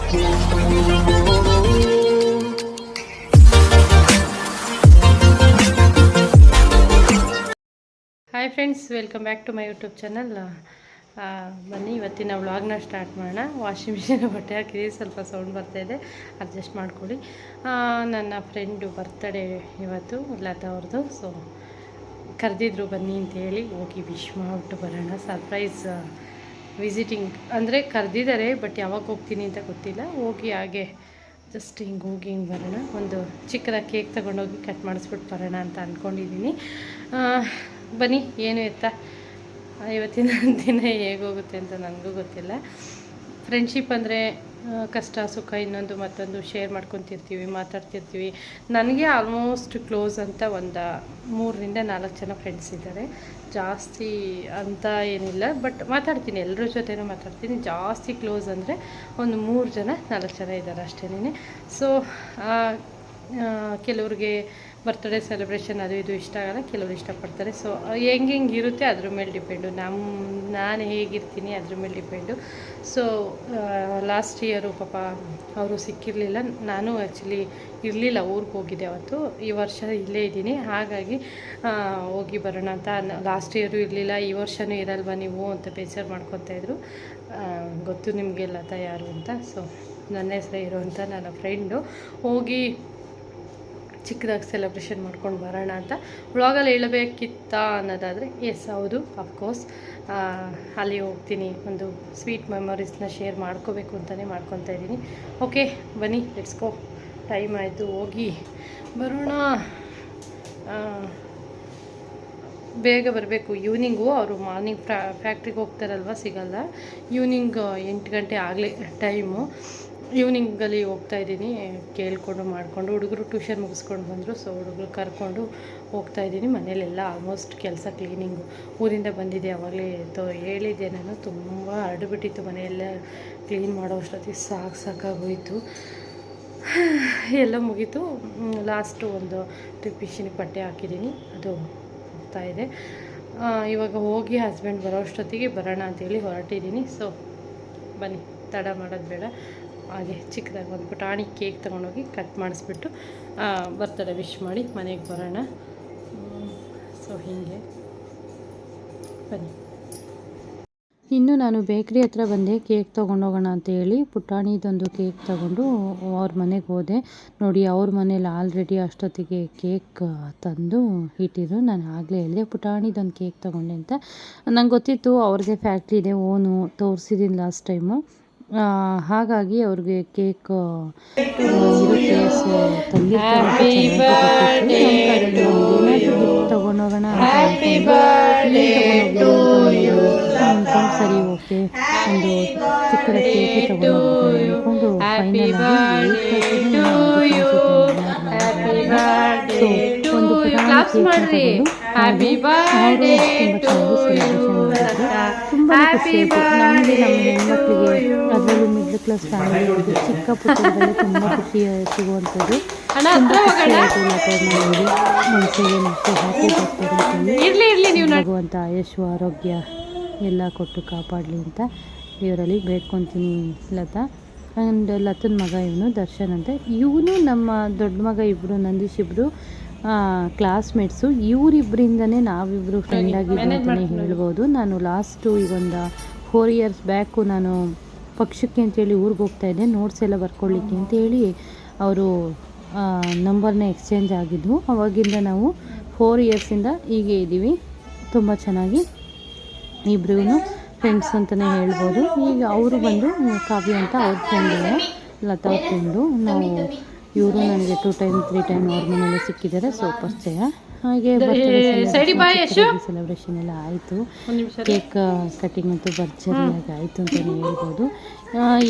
Hi friends, welcome back to my YouTube channel. ಬನ್ನಿ ಇವತ್ತಿನ ವ್ಲಾಗ್ನ ಸ್ಟಾರ್ಟ್ ಮಾಡೋಣ. ವಾಷಿಂಗ್ ಮಿಷಿನ್ ಬಟ್ಟೆ ಹಾಕಿದ್ದೀವಿ, ಸ್ವಲ್ಪ ಸೌಂಡ್ ಬರ್ತಾಯಿದೆ, ಅಡ್ಜಸ್ಟ್ ಮಾಡ್ಕೊಳ್ಳಿ. ನನ್ನ ಫ್ರೆಂಡು ಬರ್ತಡೇ ಇವತ್ತು, ಲತಾ ಅವ್ರದ್ದು. ಸೊ ಕರೆದಿದ್ರು ಬನ್ನಿ ಅಂತೇಳಿ ಹೋಗಿ ವಿಶ್ ಮಾಡಿಬಿಟ್ಟು ಬರೋಣ. ಸರ್ಪ್ರೈಸ್ ವಿಸಿಟಿಂಗ್ ಅಂದರೆ ಕರೆದಿದ್ದಾರೆ, ಬಟ್ ಯಾವಾಗ ಹೋಗ್ತೀನಿ ಅಂತ ಗೊತ್ತಿಲ್ಲ. ಹೋಗಿ ಹಾಗೆ ಜಸ್ಟ್ ಹಿಂಗೆ ಹೋಗಿ ಹಿಂಗೆ ಬರೋಣ. ಒಂದು ಚಿಕ್ಕದಾಗಿ ಕೇಕ್ ತೊಗೊಂಡೋಗಿ ಕಟ್ ಮಾಡಿಸ್ಬಿಟ್ಟು ಬರೋಣ ಅಂತ ಅಂದ್ಕೊಂಡಿದ್ದೀನಿ. ಬನ್ನಿ, ಏನು ಎತ್ತಾ ಇವತ್ತಿನ ದಿನ ಹೇಗೋಗುತ್ತೆ ಅಂತ ನನಗೂ ಗೊತ್ತಿಲ್ಲ. ಫ್ರೆಂಡ್ಶಿಪ್ ಅಂದರೆ ಕಷ್ಟ ಸುಖ ಇನ್ನೊಂದು ಮತ್ತೊಂದು ಶೇರ್ ಮಾಡ್ಕೊತಿರ್ತೀವಿ, ಮಾತಾಡ್ತಿರ್ತೀವಿ. ನನಗೆ ಆಲ್ಮೋಸ್ಟ್ ಕ್ಲೋಸ್ ಅಂತ ಒಂದು 3-4 ಜನ ಫ್ರೆಂಡ್ಸ್ ಇದ್ದಾರೆ. ಜಾಸ್ತಿ ಅಂತ ಏನಿಲ್ಲ, ಬಟ್ ಮಾತಾಡ್ತೀನಿ, ಎಲ್ಲರ ಜೊತೆನೂ ಮಾತಾಡ್ತೀನಿ. ಜಾಸ್ತಿ ಕ್ಲೋಸ್ ಅಂದರೆ ಒಂದು 3-4 ಜನ ಇದ್ದಾರೆ ಅಷ್ಟೇ. ಸೊ ಕೆಲವ್ರಿಗೆ ಬರ್ತ್ಡೇ ಸೆಲೆಬ್ರೇಷನ್ ಅದು ಇದು ಇಷ್ಟ ಆಗಲ್ಲ, ಕೆಲವರು ಇಷ್ಟಪಡ್ತಾರೆ. ಸೊ ಹೆಂಗೆ ಇರುತ್ತೆ ಅದ್ರ ಮೇಲೆ ಡಿಪೆಂಡು, ನಾನು ಹೇಗಿರ್ತೀನಿ ಅದ್ರ ಮೇಲೆ ಡಿಪೆಂಡು. ಸೊ ಲಾಸ್ಟ್ ಇಯರು ಪಾಪ ಅವರು ಸಿಕ್ಕಿರಲಿಲ್ಲ, ನಾನು ಆ್ಯಕ್ಚುಲಿ ಇರಲಿಲ್ಲ, ಊರಿಗೆ ಹೋಗಿದ್ದೆ ಅವತ್ತು. ಈ ವರ್ಷ ಇಲ್ಲೇ ಇದ್ದೀನಿ, ಹಾಗಾಗಿ ಹೋಗಿ ಬರೋಣ ಅಂತ. ಲಾಸ್ಟ್ ಇಯರು ಇರಲಿಲ್ಲ, ಈ ವರ್ಷವೂ ಇರಲ್ವ ನೀವು ಅಂತ ಬೇಜಾರು ಮಾಡ್ಕೊತಾಯಿದ್ರು. ಗೊತ್ತು ನಿಮಗೆ ಲತಾ ಯಾರು ಅಂತ. ಸೊ ನನ್ನ ಹೆಸರೇ ಇರುವಂಥ ನನ್ನ ಫ್ರೆಂಡು ಹೋಗಿ ಚಿಕ್ಕದಾಗಿ ಸೆಲೆಬ್ರೇಷನ್ ಮಾಡ್ಕೊಂಡು ಬರೋಣ ಅಂತ ವ್ಲಾಗಲ್ಲಿ ಹೇಳಬೇಕಿತ್ತ ಅನ್ನೋದಾದರೆ ಎಸ್ ಹೌದು, ಅಫ್ಕೋರ್ಸ್ ಅಲ್ಲಿ ಹೋಗ್ತೀನಿ. ಒಂದು ಸ್ವೀಟ್ ಮೆಮೊರೀಸ್ನ ಶೇರ್ ಮಾಡ್ಕೋಬೇಕು ಅಂತಲೇ ಮಾಡ್ಕೊತಾ ಇದ್ದೀನಿ. ಓಕೆ ಬನ್ನಿ, ಲೆಟ್ಸ್ ಗೋ. ಟೈಮ್ ಆಯಿತು, ಹೋಗಿ ಬರೋಣ. ಬೇಗ ಬರಬೇಕು. ಈವ್ನಿಂಗು ಅವರು ಮಾರ್ನಿಂಗ್ ಫ್ಯಾಕ್ಟ್ರಿಗೆ ಹೋಗ್ತಾರಲ್ವ, ಸಿಗಲ್ಲ. ಈವ್ನಿಂಗ್ 8 ಗಂಟೆ ಆಗಲೇ ಟೈಮು. ಈವ್ನಿಂಗಲ್ಲಿ ಹೋಗ್ತಾಯಿದ್ದೀನಿ, ಕೇಳಿಕೊಂಡು ಮಾಡಿಕೊಂಡು. ಹುಡುಗರು ಟ್ಯೂಷನ್ ಮುಗಿಸ್ಕೊಂಡು ಬಂದರು, ಸೊ ಹುಡುಗರು ಕರ್ಕೊಂಡು ಹೋಗ್ತಾಯಿದ್ದೀನಿ. ಮನೇಲೆಲ್ಲ ಆಲ್ಮೋಸ್ಟ್ ಕೆಲಸ ಕ್ಲೀನಿಂಗು. ಊರಿಂದ ಬಂದಿದ್ದೆ, ಆವಾಗಲೇ ಹೇಳಿದ್ದೆ ನಾನು. ತುಂಬ ಹರಡುಬಿಟ್ಟಿತ್ತು ಮನೆಯೆಲ್ಲ ಕ್ಲೀನ್ ಮಾಡೋ ಅಷ್ಟೊತ್ತಿಗೆ ಸಾಕಾಗೋಯಿತು. ಎಲ್ಲ ಮುಗೀತು. ಲಾಸ್ಟು ಒಂದು ಟ್ರಿಪ್ ಮಿಷಿನಿಗೆ ಬಟ್ಟೆ ಹಾಕಿದ್ದೀನಿ, ಅದು ಹೋಗ್ತಾಯಿದೆ. ಇವಾಗ ಹೋಗಿ ಹಸ್ಬೆಂಡ್ ಬರೋ ಅಷ್ಟೊತ್ತಿಗೆ ಬರೋಣ ಅಂತೇಳಿ ಹೊರಟಿದ್ದೀನಿ. ಸೊ ಬನ್ನಿ, ತಡ ಮಾಡೋದು ಬೇಡ. ಹಾಗೆ ಚಿಕ್ಕದಾಗಿ ಒಂದು ಪುಟಾಣಿ ಕೇಕ್ ತೊಗೊಂಡೋಗಿ ಕಟ್ ಮಾಡಿಸ್ಬಿಟ್ಟು ಬರ್ತಡೇ ವಿಶ್ ಮಾಡಿ ಮನೆಗೆ ಬರೋಣ. ಸೊ ಹೀಗೆ ಬನ್ನಿ. ಇನ್ನು ನಾನು ಬೇಕ್ರಿ ಹತ್ರ ಬಂದೆ, ಕೇಕ್ ತೊಗೊಂಡೋಗೋಣ ಅಂತೇಳಿ ಪುಟಾಣಿದೊಂದು ಕೇಕ್ ತೊಗೊಂಡು ಅವ್ರ ಮನೆಗೆ ಹೋದೆ. ನೋಡಿ, ಅವ್ರ ಮನೇಲಿ ಆಲ್ರೆಡಿ ಅಷ್ಟೊತ್ತಿಗೆ ಕೇಕ್ ತಂದು ಇಟ್ಟಿದ್ರು. ನಾನು ಆಗಲೇ ಹೇಳಿದೆ ಪುಟಾಣಿದೊಂದು ಕೇಕ್ ತೊಗೊಂಡೆ ಅಂತ. ನಂಗೆ ಗೊತ್ತಿತ್ತು ಅವ್ರದ್ದೇ ಫ್ಯಾಕ್ಟ್ರಿ ಇದೆ, ಓನು ತೋರಿಸಿದ್ದೀನಿ ಲಾಸ್ಟ್ ಟೈಮು. ಹಾಗಾಗಿ ಅವ್ರಿಗೆ ಕೇಕ್ ಇರುತ್ತೆ. ಸೊ ತಗೊಂಡೋಗೋಣ ಸರಿ, ಓಕೆ, ಒಂದು ಚಿಕ್ಕದ ಕೇಕ್ ತಗೊಂಡು ಅಂದ್ಕೊಂಡು ಫೈನಲ್ ಆಗಿ ಒಂದು ಪುಟಾಣಿ ಕೇಕ್ ತುಂಬ ಖುಷಿ ಆಯಿತು ನಮಗೆ, ನಮ್ಮ ಹೆಣ್ಮಕ್ಳಿಗೆ, ಅದರಲ್ಲೂ ಮಿಡ್ಲ್ ಕ್ಲಾಸ್ ಫ್ಯಾಮಿಲಿ ಚಿಕ್ಕ ಪುಟ್ಟದಲ್ಲಿ ತುಂಬ ಖುಷಿ ಸಿಗುವಂಥದ್ದು. ತುಂಬ ಖುಷಿ ಆಯಿತು. ಲತಾಗಿ ಮನಸ್ಸಿಗೆ ಮತ್ತೆ ಹ್ಯಾಪಿ ಬರ್ತಾರೆ ಭಗವಂತ ಆಯುಷು ಆರೋಗ್ಯ ಎಲ್ಲ ಕೊಟ್ಟು ಕಾಪಾಡಲಿ ಅಂತ ದೇವರಲ್ಲಿ ಬೇಡ್ಕೊತೀನಿ. ಲತಾ ಆ್ಯಂಡ್ ಲತನ ಮಗ ಇವನು ದರ್ಶನ್ ಅಂತ. ಇವನು ನಮ್ಮ ದೊಡ್ಡ ಮಗ, ಇಬ್ಬರು ನಂದೀಶ್ ಇಬ್ಬರು ಕ್ಲಾಸ್ಮೇಟ್ಸು. ಇವರಿಬ್ಬರಿಂದನೇ ನಾವಿಬ್ಬರು ಫ್ರೆಂಡ್ ಆಗಿದ್ದು ಅಂತಲೇ ಹೇಳ್ಬೋದು. ನಾನು ಲಾಸ್ಟು ಈಗೊಂದು 4 ಇಯರ್ಸ್ ಬ್ಯಾಕು ನಾನು ಪಕ್ಷಕ್ಕೆ ಅಂತೇಳಿ ಊರಿಗೆ ಹೋಗ್ತಾಯಿದ್ದೆ, ನೋಟ್ಸ್ ಎಲ್ಲ ಬರ್ಕೊಳ್ಳಿಕ್ಕೆ ಅಂತೇಳಿ ಅವರು ನಂಬರ್ನ ಎಕ್ಸ್ಚೇಂಜ್ ಆಗಿದ್ವು. ಅವಾಗಿಂದ ನಾವು 4 ಇಯರ್ಸಿಂದ ಹೀಗೆ ಇದ್ದೀವಿ. ತುಂಬ ಚೆನ್ನಾಗಿ ಇಬ್ಬರೂ ಫ್ರೆಂಡ್ಸ್ ಅಂತಲೇ ಹೇಳ್ಬೋದು. ಈಗ ಅವರು ಬಂದು ಕಾವ್ಯ ಅಂತ ಅವ್ರ ಫ್ರೆಂಡು, ಲತಾ ಅವ್ರ ಫ್ರೆಂಡು. ನಾವು ಇವರು ನನಗೆ 2 ಟೈಮ್ 3 ಟೈಮ್ ಅವ್ರ ಮನೇಲಿ ಸಿಕ್ಕಿದ್ದಾರೆ. ಸೊ ಪರಿಚಯ. ಹಾಗೆ ಸೆಲೆಬ್ರೇಷನ್ ಎಲ್ಲ ಆಯಿತು. ಕೇಕ್ ಕಟ್ಟಿಂಗ್ ಅಂತೂ ಭರ್ಜರಿಯಾಗಿ ಆಯಿತು ಅಂತಲೇ ಹೇಳ್ಬೋದು.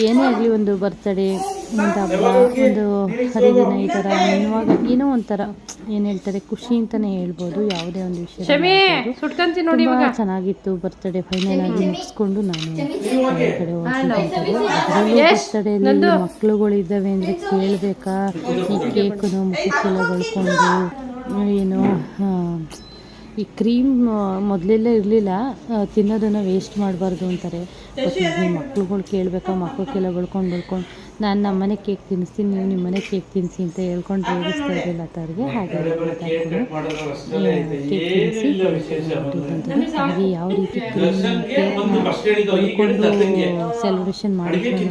ಏನೇ ಆಗಲಿ, ಒಂದು ಬರ್ತಡೇ, ಒಂದು ಹಬ್ಬ, ಒಂದು ಹರಿದಿನ, ಈ ಥರ ಅನ್ನುವಾಗ ಏನೋ ಒಂಥರ ಏನು ಹೇಳ್ತಾರೆ, ಖುಷಿ ಅಂತಲೇ ಹೇಳ್ಬೋದು. ಯಾವುದೇ ಒಂದು ವಿಷಯ ತುಂಬ ಚೆನ್ನಾಗಿತ್ತು. ಬರ್ತಡೇ ಫೈನಲ್ ಆಗಿ ಮುಗಿಸ್ಕೊಂಡು ನಾನು ಕಡೆ ಹೋಗ್ತಿದ್ದೆ. ಅದರಲ್ಲೂ ಬರ್ತಡೇಲಿ ಮಕ್ಳುಗಳಿದ್ದಾವೆ ಅಂದರೆ ಕೇಳಬೇಕಾ, ಈ ಕೇಕನ್ನು ಮುಖಕ್ಕೆಲ್ಲ ಬಳ್ಕೊಂಡು ಏನು ಈ ಕ್ರೀಮ್ ಮೊದಲೆಲ್ಲ ಇರಲಿಲ್ಲ, ತಿನ್ನೋದನ್ನು ವೇಸ್ಟ್ ಮಾಡಬಾರ್ದು ಅಂತಾರೆ. ಬಟ್ ಮಕ್ಳುಗಳು ಕೇಳಬೇಕಾ, ಮಕ್ಕಳಿಗೆಲ್ಲ ಬೆಳ್ಕೊಂಡು ನಾನು ನಮ್ಮನೆ ಕೇಕ್ ತಿನ್ನಿಸ್ತೀನಿ, ನೀವು ನಿಮ್ಮನೆ ಕೇಕ್ ತಿನ್ನಿಸಿ ಅಂತ ಹೇಳ್ಕೊಂಡು ರೇಗಿಸ್ತಾ ಇರಲಿಲ್ಲ ಅವ್ರಿಗೆ. ಹಾಗೆ ಕೇಕ್ ತಿನ್ನಿಸಿ ಹಾಗೆ ಯಾವ ರೀತಿ ಕೇಕ್ನ ಸೆಲೆಬ್ರೇಷನ್ ಮಾಡಿಕೊಂಡು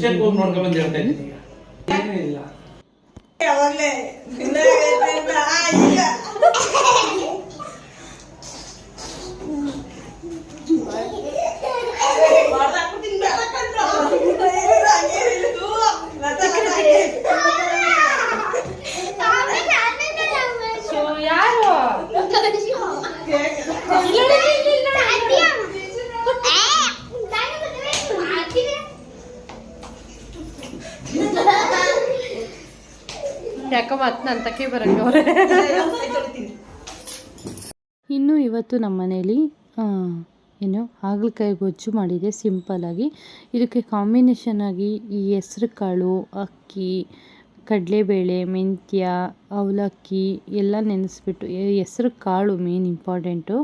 ಯಾಕೋ ಮತ್ತೆ ನನ್ನ ತಕ್ಕೆ ಬರಂಗೆ ಅವರೇ. ಇನ್ನು ಇವತ್ತು ನಮ್ಮ ಮನೇಲಿ ಏನು ಹಾಗಲಕಾಯಿ ಗೊಜ್ಜು ಮಾಡಿದೆ ಸಿಂಪಲ್ಲಾಗಿ. ಇದಕ್ಕೆ ಕಾಂಬಿನೇಷನ್ ಆಗಿ ಈ ಹೆಸ್ರು ಕಾಳು, ಅಕ್ಕಿ, ಕಡಲೆಬೇಳೆ, ಮೆಂತ್ಯ, ಅವಲಕ್ಕಿ ಎಲ್ಲ ನೆನೆಸ್ಬಿಟ್ಟು, ಹೆಸ್ರು ಕಾಳು ಮೇನ್ ಇಂಪಾರ್ಟೆಂಟು.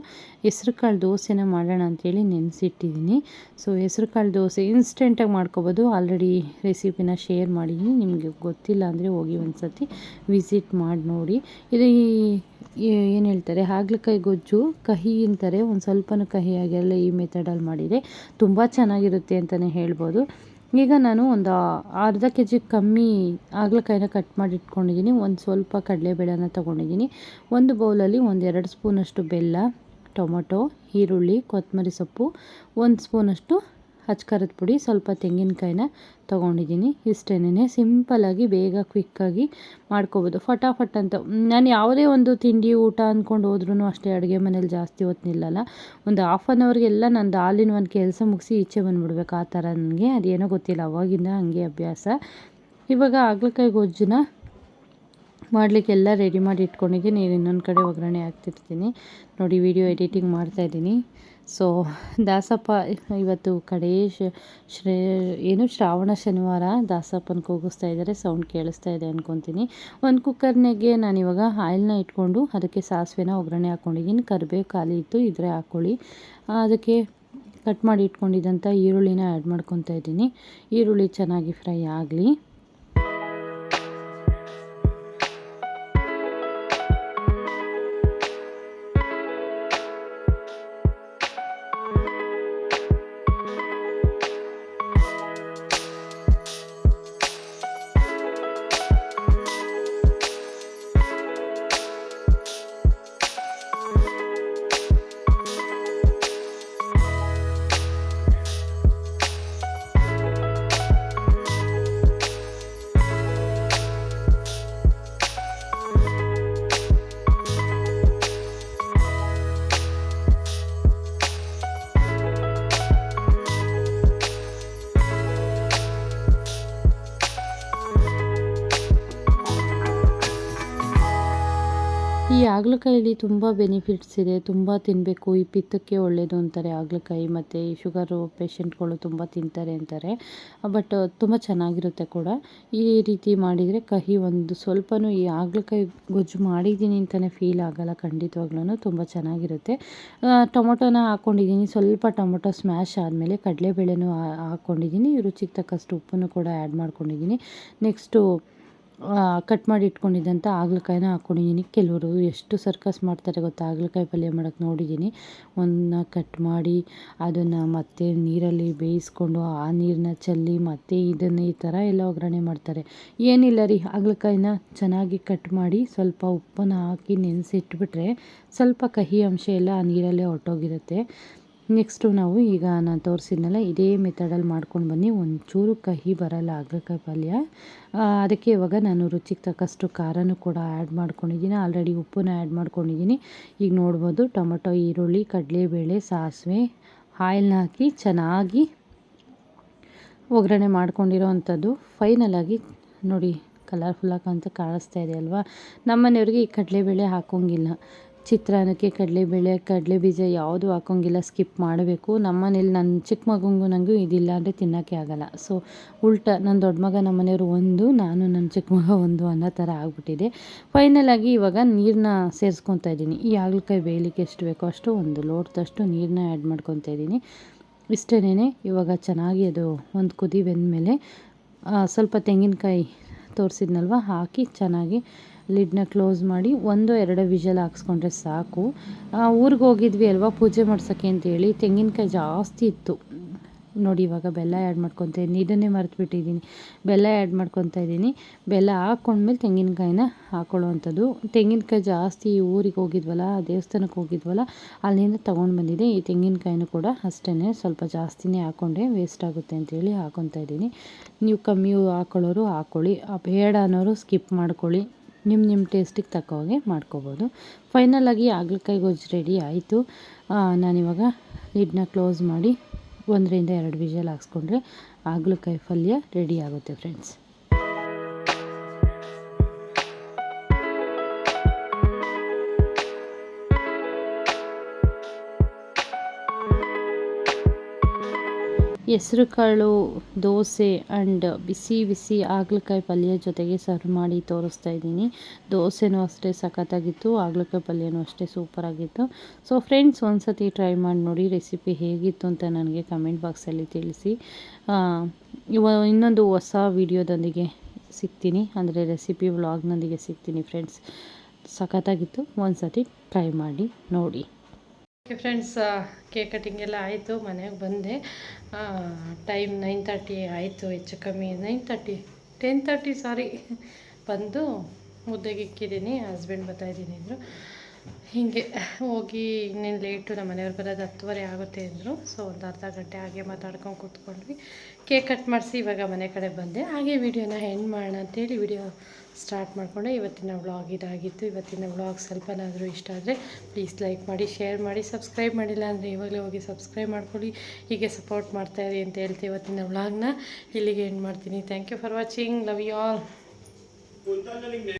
ಹೆಸ್ರು ಕಾಳು ದೋಸೆನ ಮಾಡೋಣ ಅಂಥೇಳಿ ನೆನೆಸಿಟ್ಟಿದ್ದೀನಿ. ಸೊ ಹೆಸ್ರು ಕಾಳು ದೋಸೆ ಇನ್ಸ್ಟೆಂಟಾಗಿ ಮಾಡ್ಕೊಬೋದು. ಆಲ್ರೆಡಿ ರೆಸಿಪಿನ ಶೇರ್ ಮಾಡಿದ್ದೀನಿ, ನಿಮಗೆ ಗೊತ್ತಿಲ್ಲ ಅಂದರೆ ಹೋಗಿ ಒಂದು ಸತಿ ವಿಸಿಟ್ ಮಾಡಿ ನೋಡಿ. ಇದು ಏನು ಹೇಳ್ತಾರೆ, ಹಾಗಲಕಾಯಿ ಗೊಜ್ಜು ಕಹಿ ಅಂತಾರೆ, ಒಂದು ಸ್ವಲ್ಪನೂ ಕಹಿಯಾಗೆಲ್ಲ ಈ ಮೆಥಡಲ್ಲಿ ಮಾಡಿದರೆ ತುಂಬ ಚೆನ್ನಾಗಿರುತ್ತೆ ಅಂತಲೇ ಹೇಳ್ಬೋದು. ಈಗ ನಾನು ಒಂದು ಅರ್ಧ ಕೆ ಜಿ ಕಮ್ಮಿ ಹಾಗಲಕಾಯಿನ ಕಟ್ ಮಾಡಿ ಇಟ್ಕೊಂಡಿದ್ದೀನಿ. ಒಂದು ಸ್ವಲ್ಪ ಕಡಲೆಬೇಳೆನ ತೊಗೊಂಡಿದ್ದೀನಿ. ಒಂದು ಬೌಲಲ್ಲಿ 1-2 ಸ್ಪೂನಷ್ಟು ಬೆಲ್ಲ, ಟೊಮೊಟೊ, ಈರುಳ್ಳಿ, ಕೊತ್ತಂಬರಿ ಸೊಪ್ಪು, 1 ಸ್ಪೂನಷ್ಟು ಅಚ್ಕಾರದ ಪುಡಿ, ಸ್ವಲ್ಪ ತೆಂಗಿನಕಾಯಿನ ತೊಗೊಂಡಿದ್ದೀನಿ. ಇಷ್ಟೇನೆ ಸಿಂಪಲ್ಲಾಗಿ ಬೇಗ ಕ್ವಿಕ್ಕಾಗಿ ಮಾಡ್ಕೊಬೋದು, ಫಟಾಫಟ್ ಅಂತ. ನಾನು ಯಾವುದೇ ಒಂದು ತಿಂಡಿ ಊಟ ಅಂದ್ಕೊಂಡು ಹೋದ್ರೂ ಅಷ್ಟೇ ಅಡುಗೆ ಮನೇಲಿ ಜಾಸ್ತಿ ಹೊತ್ತು ನಿಲ್ಲಲ್ಲ. ಒಂದು 1/2 ಅವರ್ಗೆಲ್ಲ ನಂದು ಆಲಿನ ಒಂದು ಕೆಲಸ ಮುಗಿಸಿ ಈಚೆ ಬಂದುಬಿಡ್ಬೇಕು, ಆ ಥರ ನನಗೆ ಅದೇನೋ ಗೊತ್ತಿಲ್ಲ, ಅವಾಗಿಂದ ಹಾಗೆ ಅಭ್ಯಾಸ. ಇವಾಗ ಹಾಗಲಕಾಯಿ ಗೊಜ್ಜನ್ನ ಮಾಡಲಿಕ್ಕೆಲ್ಲ ರೆಡಿ ಮಾಡಿ ಇಟ್ಕೊಂಡಿದ್ದೀನಿ. ಇನ್ನೊಂದು ಕಡೆ ಒಗ್ಗರಣೆ ಹಾಕ್ತಿರ್ತೀನಿ ನೋಡಿ, ವಿಡಿಯೋ ಎಡಿಟಿಂಗ್ ಮಾಡ್ತಾಯಿದ್ದೀನಿ. ಸೊ ದಾಸಪ್ಪ ಇವತ್ತು ಕಡೇ ಶ್ರಾವಣ ಶನಿವಾರ ದಾಸಪ್ಪನ ಕೂಗಿಸ್ತಾ ಇದ್ದಾರೆ, ಸೌಂಡ್ ಕೇಳಿಸ್ತಾ ಇದೆ ಅಂದ್ಕೊತೀನಿ. ಒಂದು ಕುಕ್ಕರ್ನಾಗೆ ನಾನಿವಾಗ ಆಯಿಲ್ನ ಇಟ್ಕೊಂಡು ಅದಕ್ಕೆ ಸಾಸಿವೆನ ಒಗ್ಗರಣೆ ಹಾಕ್ಕೊಂಡಿದ್ದೀನಿ. ಕರಿಬೇವು ಖಾಲಿ ಇತ್ತು, ಇದ್ರೆ ಹಾಕ್ಕೊಳ್ಳಿ. ಅದಕ್ಕೆ ಕಟ್ ಮಾಡಿ ಇಟ್ಕೊಂಡಿದ್ದಂಥ ಈರುಳ್ಳಿನ ಆ್ಯಡ್ ಮಾಡ್ಕೊತಾ ಇದ್ದೀನಿ. ಈರುಳ್ಳಿ ಚೆನ್ನಾಗಿ ಫ್ರೈ ಆಗಲಿ. ಈ ಹಾಗಲಕಾಯಲ್ಲಿ ತುಂಬ ಬೆನಿಫಿಟ್ಸ್ ಇದೆ, ತುಂಬ ತಿನ್ನಬೇಕು. ಈ ಪಿತ್ತಕ್ಕೆ ಒಳ್ಳೆಯದು ಅಂತಾರೆ ಹಾಗಲಕಾಯಿ, ಮತ್ತು ಈ ಶುಗರು ಪೇಷಂಟ್ಗಳು ತುಂಬ ತಿಂತಾರೆ ಅಂತಾರೆ. ಬಟ್ ತುಂಬ ಚೆನ್ನಾಗಿರುತ್ತೆ ಕೂಡ. ಈ ರೀತಿ ಮಾಡಿದರೆ ಕಹಿ ಒಂದು ಸ್ವಲ್ಪನೂ ಈ ಹಾಗಲಕಾಯಿ ಗೊಜ್ಜು ಮಾಡಿದ್ದೀನಿ ಅಂತಲೇ ಫೀಲ್ ಆಗೋಲ್ಲ, ಖಂಡಿತವಾಗ್ಲೂ ತುಂಬ ಚೆನ್ನಾಗಿರುತ್ತೆ. ಟೊಮೊಟೊನ ಹಾಕ್ಕೊಂಡಿದ್ದೀನಿ, ಸ್ವಲ್ಪ ಟೊಮೊಟೊ ಸ್ಮ್ಯಾಶ್ ಆದಮೇಲೆ ಕಡಲೆಬೇಳೆನೂ ಹಾಕ್ಕೊಂಡಿದ್ದೀನಿ. ರುಚಿಗೆ ತಕ್ಕಷ್ಟು ಉಪ್ಪನ್ನು ಕೂಡ ಆ್ಯಡ್ ಮಾಡ್ಕೊಂಡಿದ್ದೀನಿ. ನೆಕ್ಸ್ಟು ಕಟ್ ಮಾಡಿ ಇಟ್ಕೊಂಡಿದ್ದಂಥ ಹಾಗಲಕಾಯಿನ ಹಾಕ್ಕೊಂಡಿದ್ದೀನಿ. ಕೆಲವರು ಎಷ್ಟು ಸರ್ಕಸ್ ಮಾಡ್ತಾರೆ ಗೊತ್ತಾ, ಹಾಗಲಕಾಯಿ ಪಲ್ಯ ಮಾಡೋಕ್ಕೆ ನೋಡಿದ್ದೀನಿ. ಒಂದನ್ನ ಕಟ್ ಮಾಡಿ ಅದನ್ನು ಮತ್ತೆ ನೀರಲ್ಲಿ ಬೇಯಿಸ್ಕೊಂಡು ಆ ನೀರನ್ನ ಚೆಲ್ಲಿ ಮತ್ತೆ ಇದನ್ನು ಈ ಥರ ಎಲ್ಲ ಒಗ್ಗರಣೆ ಮಾಡ್ತಾರೆ. ಏನಿಲ್ಲ ರೀ, ಹಾಗಲಕಾಯಿನ ಚೆನ್ನಾಗಿ ಕಟ್ ಮಾಡಿ ಸ್ವಲ್ಪ ಉಪ್ಪನ್ನು ಹಾಕಿ ನೆನೆಸಿಟ್ಬಿಟ್ರೆ ಸ್ವಲ್ಪ ಕಹಿ ಅಂಶ ಎಲ್ಲ ಆ ನೀರಲ್ಲೇ ಹೊರಟೋಗಿರುತ್ತೆ. ನೆಕ್ಸ್ಟು ನಾವು ಈಗ ನಾನು ತೋರಿಸಿದ್ನಲ್ಲ ಇದೇ ಮೆಥಡಲ್ಲಿ ಮಾಡ್ಕೊಂಡು ಬನ್ನಿ, ಒಂಚೂರು ಕಹಿ ಬರಲ್ಲ ಹಾಗಲಕಾಯಿ ಪಲ್ಯ. ಅದಕ್ಕೆ ಇವಾಗ ನಾನು ರುಚಿಗೆ ತಕ್ಕಷ್ಟು ಖಾರನೂ ಕೂಡ ಆ್ಯಡ್ ಮಾಡ್ಕೊಂಡಿದ್ದೀನಿ. ಆಲ್ರೆಡಿ ಉಪ್ಪನ್ನ ಆ್ಯಡ್ ಮಾಡ್ಕೊಂಡಿದ್ದೀನಿ. ಈಗ ನೋಡ್ಬೋದು ಟೊಮೊಟೊ, ಈರುಳ್ಳಿ, ಕಡಲೆಬೇಳೆ, ಸಾಸಿವೆ, ಆಯಿಲ್ನ ಹಾಕಿ ಚೆನ್ನಾಗಿ ಒಗ್ಗರಣೆ ಮಾಡ್ಕೊಂಡಿರೋ ಅಂಥದ್ದು. ಫೈನಲಾಗಿ ನೋಡಿ ಕಲರ್ಫುಲ್ಲಾಗಿ ಅಂತ ಕಾಣಿಸ್ತಾ ಇದೆ ಅಲ್ವಾ. ನಮ್ಮನೆಯವ್ರಿಗೆ ಈ ಕಡಲೆಬೇಳೆ ಹಾಕೋಂಗಿಲ್ಲ, ಚಿತ್ರಾನ್ನಕ್ಕೆ ಕಡಲೆಬೇಳೆ ಕಡಲೆಬೀಜ ಯಾವುದು ಹಾಕೋಂಗಿಲ್ಲ, ಸ್ಕಿಪ್ ಮಾಡಬೇಕು. ನಮ್ಮನೇಲಿ ನನ್ನ ಚಿಕ್ಕ ಮಗಂಗೂ ನನಗೂ ಇದಿಲ್ಲ ಅಂದರೆ ತಿನ್ನೋಕ್ಕೆ ಆಗೋಲ್ಲ. ಸೊ ಉಲ್ಟಾ ನನ್ನ ದೊಡ್ಡ ಮಗ ನಮ್ಮನೆಯವರು ಒಂದು, ನಾನು ನನ್ನ ಚಿಕ್ಕ ಮಗ ಒಂದು ಅನ್ನೋ ಥರ ಆಗಿಬಿಟ್ಟಿದೆ. ಫೈನಲಾಗಿ ಇವಾಗ ನೀರನ್ನ ಸೇರಿಸ್ಕೊತಾ ಇದ್ದೀನಿ. ಈ ಹಾಗಲಕಾಯಿ ಬೇಯಲಿಕ್ಕೆ ಎಷ್ಟು ಬೇಕೋ ಅಷ್ಟು, ಒಂದು ಲೋಟದಷ್ಟು ನೀರನ್ನ ಆ್ಯಡ್ ಮಾಡ್ಕೊತಾ ಇದ್ದೀನಿ. ಇಷ್ಟೇನೆ. ಇವಾಗ ಚೆನ್ನಾಗಿ ಅದು ಒಂದು ಕುದಿ ಬೆಂದಮೇಲೆ ಸ್ವಲ್ಪ ತೆಂಗಿನಕಾಯಿ ತೋರಿಸಿದ್ನಲ್ವ ಹಾಕಿ ಚೆನ್ನಾಗಿ ಲಿಡ್ನ ಕ್ಲೋಸ್ ಮಾಡಿ 1-2 ವಿಷಲ್ ಹಾಕ್ಸ್ಕೊಂಡ್ರೆ ಸಾಕು. ಊರಿಗೆ ಹೋಗಿದ್ವಿ ಅಲ್ವಾ ಪೂಜೆ ಮಾಡ್ಸೋಕ್ಕೆ ಅಂತೇಳಿ ತೆಂಗಿನಕಾಯಿ ಜಾಸ್ತಿ ಇತ್ತು. ನೋಡಿ ಇವಾಗ ಬೆಲ್ಲ ಆ್ಯಡ್ ಮಾಡ್ಕೊತಾ ಇದ್ದೀನಿ, ಇದನ್ನೇ ಮರೆತುಬಿಟ್ಟಿದ್ದೀನಿ, ಬೆಲ್ಲ ಆ್ಯಡ್ ಮಾಡ್ಕೊತಾ ಇದ್ದೀನಿ. ಬೆಲ್ಲ ಹಾಕ್ಕೊಂಡ್ಮೇಲೆ ತೆಂಗಿನಕಾಯಿನ ಹಾಕೊಳ್ಳುವಂಥದ್ದು. ತೆಂಗಿನಕಾಯಿ ಜಾಸ್ತಿ ಊರಿಗೆ ಹೋಗಿದ್ವಲ್ಲ, ದೇವಸ್ಥಾನಕ್ಕೆ ಹೋಗಿದ್ವಲ್ಲ, ಅಲ್ಲಿಂದ ತೊಗೊಂಡು ಬಂದಿದ್ದೆ. ಈ ತೆಂಗಿನಕಾಯಿನೂ ಕೂಡ ಅಷ್ಟೇ ಸ್ವಲ್ಪ ಜಾಸ್ತಿನೇ ಹಾಕ್ಕೊಂಡೆ, ವೇಸ್ಟ್ ಆಗುತ್ತೆ ಅಂತೇಳಿ ಹಾಕ್ಕೊತಾ ಇದ್ದೀನಿ. ನೀವು ಕಮ್ಮಿ ಹಾಕೊಳ್ಳೋರು ಹಾಕ್ಕೊಳ್ಳಿ, ಬೇಡ ಅನ್ನೋರು ಸ್ಕಿಪ್ ಮಾಡ್ಕೊಳ್ಳಿ, ನಿಮ್ಮ ಟೇಸ್ಟಿಗೆ ತಕ್ಕ ಹಾಗೆ ಮಾಡ್ಕೋಬೋದು. ಫೈನಲಾಗಿ ಹಾಗಲಕಾಯಿ ಗೊಜ್ಜು ರೆಡಿ ಆಯಿತು. ನಾನಿವಾಗ ಲಿಡ್ನ ಕ್ಲೋಸ್ ಮಾಡಿ 1-2 ವಿಷಲ್ ಹಾಕ್ಸ್ಕೊಂಡ್ರೆ ಹಾಗಲಕಾಯಿ ಪಲ್ಯ ರೆಡಿ ಆಗುತ್ತೆ ಫ್ರೆಂಡ್ಸ್. ಹೆಸ್ರು ಕಾಳು ದೋಸೆ ಆ್ಯಂಡ್ ಬಿಸಿ ಬಿಸಿ ಹಾಗಲಕಾಯಿ ಪಲ್ಯ ಜೊತೆಗೆ ಸರ್ವ್ ಮಾಡಿ ತೋರಿಸ್ತಾ ಇದ್ದೀನಿ. ದೋಸೆನೂ ಅಷ್ಟೇ ಸಖತ್ತಾಗಿತ್ತು, ಹಾಗಲಕಾಯಿ ಪಲ್ಯನೂ ಅಷ್ಟೇ ಸೂಪರಾಗಿತ್ತು. ಸೊ ಫ್ರೆಂಡ್ಸ್, ಒಂದು ಸತಿ ಟ್ರೈ ಮಾಡಿ ನೋಡಿ, ರೆಸಿಪಿ ಹೇಗಿತ್ತು ಅಂತ ನನಗೆ ಕಮೆಂಟ್ ಬಾಕ್ಸಲ್ಲಿ ತಿಳಿಸಿ. ಇನ್ನೊಂದು ಹೊಸ ವಿಡಿಯೋದೊಂದಿಗೆ ಸಿಗ್ತೀನಿ, ಅಂದರೆ ರೆಸಿಪಿ ವ್ಲಾಗ್ನೊಂದಿಗೆ ಸಿಗ್ತೀನಿ ಫ್ರೆಂಡ್ಸ್. ಸಖತ್ತಾಗಿತ್ತು, ಒಂದು ಸತಿ ಟ್ರೈ ಮಾಡಿ ನೋಡಿ. ಫ್ರೆಂಡ್ಸ್, ಕೇಕ್ ಕಟಿಂಗ್ ಎಲ್ಲ ಆಯಿತು, ಮನೆಗೆ ಬಂದೆ. ಟೈಮ್ 9:30 ಆಯಿತು, ಹೆಚ್ಚು ಕಮ್ಮಿ 10:30 ಸಾರಿ. ಬಂದು ಮುದ್ದೆಗೆ ಇಕ್ಕಿದ್ದೀನಿ, ಹಸ್ಬೆಂಡ್ ಬರ್ತಾಯಿದ್ದೀನಿ ಅಂದರು. ಹೀಗೆ ಹೋಗಿ ಇನ್ನೇನು ಲೇಟು, ನಮ್ಮ ಮನೆಯವ್ರು ಬರೋದು 10:30 ಆಗುತ್ತೆ ಅಂದರು. ಸೊ ಒಂದು ಅರ್ಧ ಗಂಟೆ ಹಾಗೆ ಮಾತಾಡ್ಕೊಂಡು ಕೂತ್ಕೊಂಡ್ವಿ. ಕೇಕ್ ಕಟ್ ಮಾಡಿಸಿ ಇವಾಗ ಮನೆ ಕಡೆ ಬಂದೆ. ಹಾಗೆ ವಿಡಿಯೋನ ಎಂಡ್ ಮಾಡೋಣ ಅಂತೇಳಿ ವಿಡಿಯೋ ಸ್ಟಾರ್ಟ್ ಮಾಡಿಕೊಂಡೆ. ಇವತ್ತಿನ ವ್ಲಾಗ್ ಇದಾಗಿತ್ತು. ಇವತ್ತಿನ ವ್ಲಾಗ್ ಸ್ವಲ್ಪನಾದರೂ ಇಷ್ಟ ಆದರೆ ಪ್ಲೀಸ್ ಲೈಕ್ ಮಾಡಿ, ಶೇರ್ ಮಾಡಿ, ಸಬ್ಸ್ಕ್ರೈಬ್ ಮಾಡಿಲ್ಲ ಅಂದರೆ ಇವಾಗಲೇ ಹೋಗಿ ಸಬ್ಸ್ಕ್ರೈಬ್ ಮಾಡ್ಕೊಳ್ಳಿ. ಹೀಗೆ ಸಪೋರ್ಟ್ ಮಾಡ್ತಾಯಿರಿ ಅಂತ ಹೇಳ್ತೀವಿ. ಇವತ್ತಿನ ವ್ಲಾಗ್ನ ಇಲ್ಲಿಗೆ ಎಂಡ್ ಮಾಡ್ತೀನಿ. Thank you for watching. Love you all.